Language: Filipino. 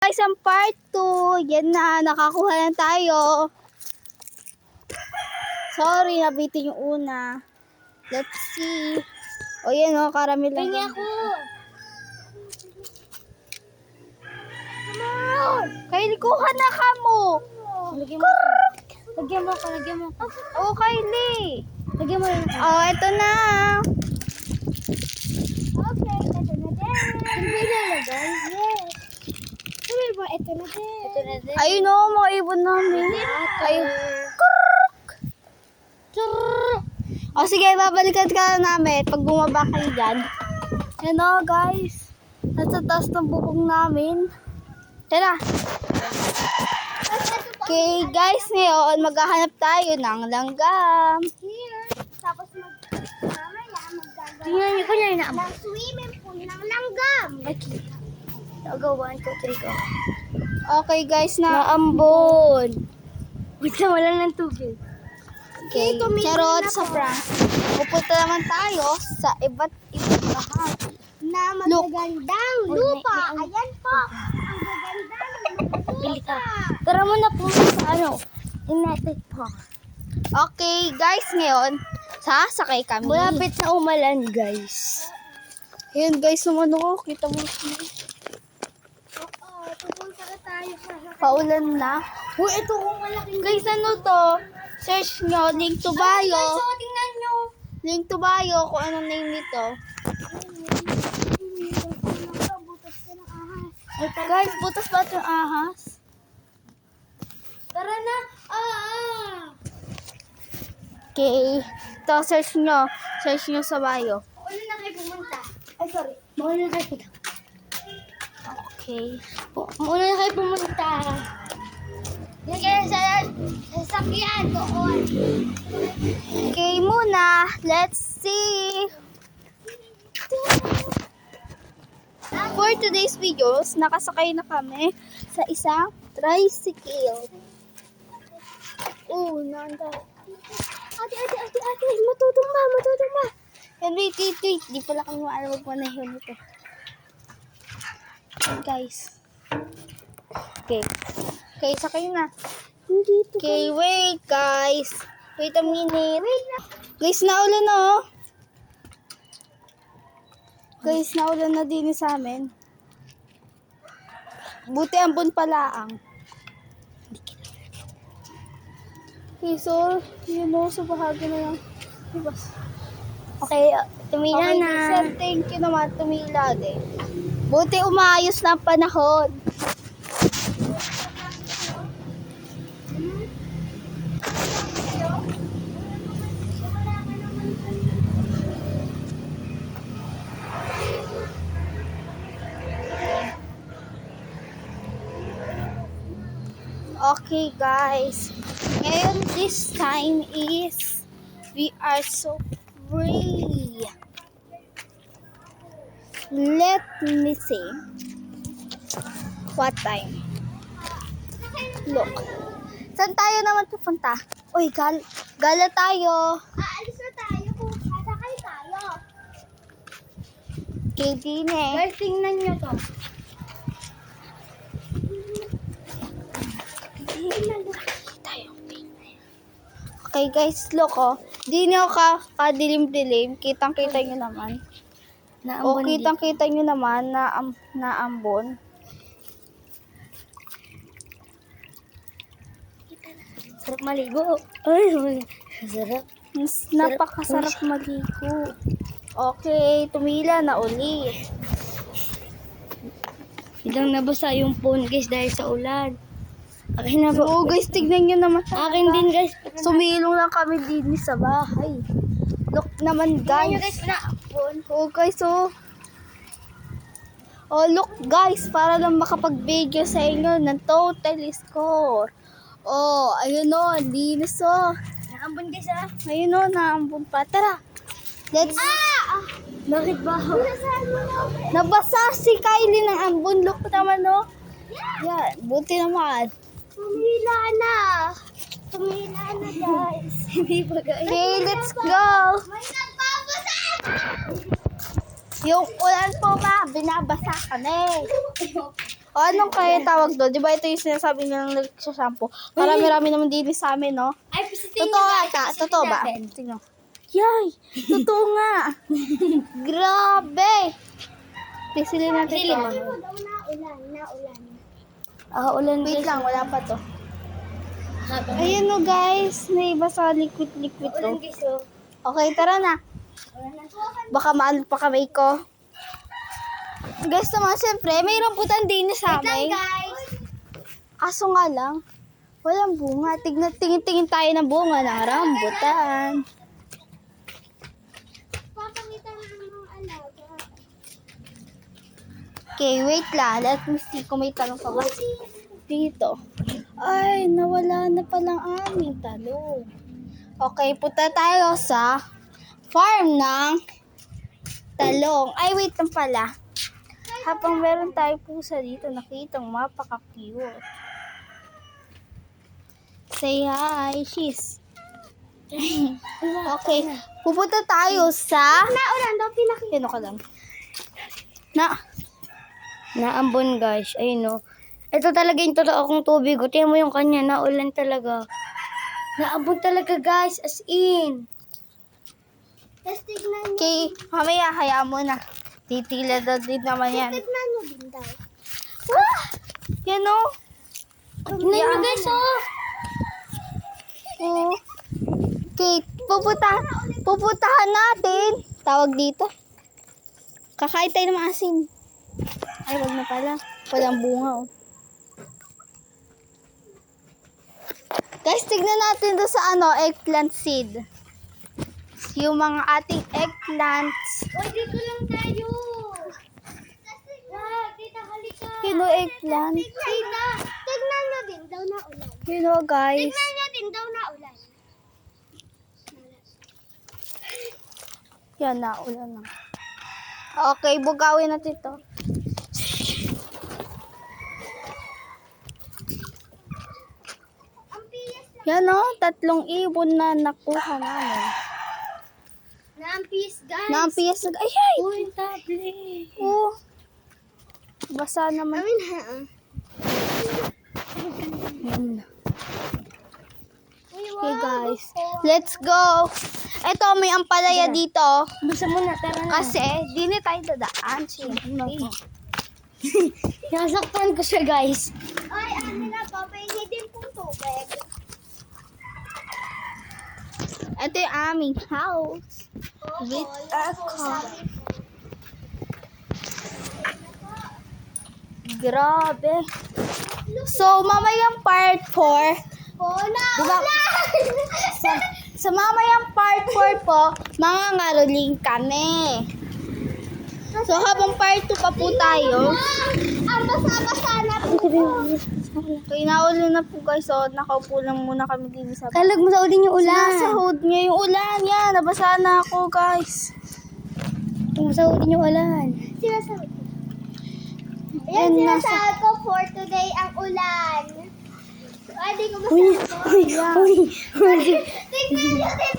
Guys, ang part 2. Yan na, nakakuha na tayo. Sorry, nabitin yung una. Let's see. O yan o, karami lang. Tingin ako. Come on! Kylie, kuha na ka mo. Lagyan mo ako. O, Kylie. Lagyan mo rin. O, eto na. Okay, ito na din. Hindi na guys. Yes. Sabi ba, ito na din. Ito na din. Ayun o, mga ibon namin. Ayun. O sige, babalikan ka na namin pag bumaba kayo dyan. Yan o guys. Nasa taas ng bubong namin. Tara. Okay guys, ngayon maghahanap tayo ng langgam. Here. Tapos mamaya tingnan niyo ko na yun. Ng swimming pool ng langgam. Okay. Go, 1, 2, 3, go. Okay guys na. Naambon. Wait lang, wala ng tubig. Okay, charot sa prank. Pupunta naman tayo sa iba't ibang bahagi. Na magagandang lupa. Ayan po. Ang magagandang lupa. Tara muna po sa United Park. Okay guys, ngayon sasakay kami. Malapit na umalan, guys. Ayun guys, naman ako. Kita mo. Oo, pupunta na tayo sa Paulan na. Uy, ito kung malaking Guys, ano to? Search nyo, link to bio. Guys, so tingnan nyo. Link to bio kung anong name nito. Butas ka ng ahas. Guys, butas ba ito yung ahas? Tara na. Okay. Ito, search nyo. Search nyo sa bio. Mauna na kayo pumunta. Ay, sorry. Mauna na kayo pumunta. Okay. Mauna na kayo pumunta. Yan kayo sa sasakyan doon. Okay muna. Let's see. For today's videos, nakasakay na kami sa isang tricycle. Oh, nanda. Ate. Matutumba. And wait. Di pala kami maalam magpanahon ito. Guys. Okay, sakay na. Okay, wait guys. Wait a minute. Guys, naulan na oh. Guys, naulan na din sa amin. Buti ambon pala ang. Okay, so, sa bahagi na lang. Diba? Okay, tumila Okay, na. sir, thank you naman. Tumila din. Buti umayos na ang panahon. Okay guys, ngayon this time is we are so free. Let me see what time. Look, saan tayo naman pupunta? Uy, gala tayo. Aalis na tayo kung sasakay tayo. KD ne. Guys, tingnan nyo to. Okay guys, look oh. Di nyo kadilim-dilim. Kitang-kita nyo naman. O kitang-kita nyo naman na ambon. Sarap maligo. Ay, sarap. Napakasarap maligo. Okay, tumila na ulit. Biglang nabasa yung phone, guys, dahil sa ulan. Akin na So guys, tignan nyo naman. Akin din, guys. Sumilong lang kami din sa bahay. Look naman Tingnan nyo, guys. guys, na phone. Oh guys, oh. Oh look guys, para lang makapag-video sa inyo ng total score. Oh, ayun oh, linis oh. Naambon, guys, Ayun oh, naambun pa. Tara. Let's... Bakit ba? Nabasa si Kylie ng ambon. Look naman oh. Yan, buti naman. Tumila na, guys. Hindi ba, guys? Okay, let's go. May nagbabasa! Yung ulan po ba, binabasa kami. O anong kaya tawag doon? Di ba ito yung sinasabi nilang nagsashampoo? Marami-rami naman din sa amin, no? Ay, pisitin Totoo ata? Totoo ba? Tingnan. Yay! Totoo nga! Grabe! Pisilin natin ito. Naulan. Ulan wait lang, wala pa to. Ayan o guys, may iba sa liquid-liquid to. Guys, oh. Okay, tara na. Baka maalog pa kamay ko. Guys naman, syempre, may rambutan din sa amin. Guys. Kaso nga lang, walang bunga. Tingin-tingin tayo ng bunga ng rambutan. Papakita na ang mga alaga. Okay, wait lang. Let me see kung may talong pa ba. Dito. Ay, nawala na palang aming talong. Okay, punta tayo sa farm ng talong. Ay, wait lang pala. Habang meron tayo pusa dito, nakitang mapaka-cute. Say hi, sis. Okay, pupunta tayo sa... Naulan daw, pinakita. Ano ka lang? Naambon guys, ayun no. Ito talaga yung totoo kong tubig. Tingnan mo yung kanya, naulan talaga. Naambon talaga guys, as in. Tapos tignan nyo. Okay, mamaya, hayaan mo na. Titila daw din naman yan. Tignan nyo din daw. Yan o. Tingnan nyo guys, oh. Oh. Okay, pupuntahan natin. Tawag dito. Kakain tayo ng asin. Ay, wag na pala. Walang bunga, oh. Guys, tignan natin doon sa eggplant seed. Yung mga ating eggplants. Uy, dito lang tayo. Wow, tita, halika. Yun o, eggplant. Tita, tignan nyo din daw na ulan. Yun o, guys. Tignan nyo din daw na ulan. Yan na, ulan na. Okay, bugawin natin ito. Ang piyas Yan o, 3 ibon na nakuha namin. na ang piyas, guys. Naampias na. Ay, ay! Uy, tablet. Oh. Basa naman. Amin ha. Yan na. Uy, Okay, guys. Let's go. Ito, may ampalaya dito. Bisa mo na, tara na. Kasi, di na tayo dadaan. Siyempre. Nasaktan ko siya guys. Ay, ano na po, pahingi din pong tubig. Ito yung aming house. With a car. Grabe. So, mamayang part 4. Oh, na Diba? Sa mamayang part 4 po, mga ngaruling kami. So, habang part 2 pa po tayo. Ang basa-basa na po. Okay, naulan na po guys. So, nakaupo lang muna kami din sa Kalag mo sa ulin yung ulan. Sinasahod niya yung ulan. Yan, nabasa na ako guys. Kalag mo sa ulin yung ulan. Sinasabi ko. Yan, Ayan, nasa- sinasabi ko for today ang ulan. Ay, di ko Uy, masabi. uy, uy, uy. Tignan nyo din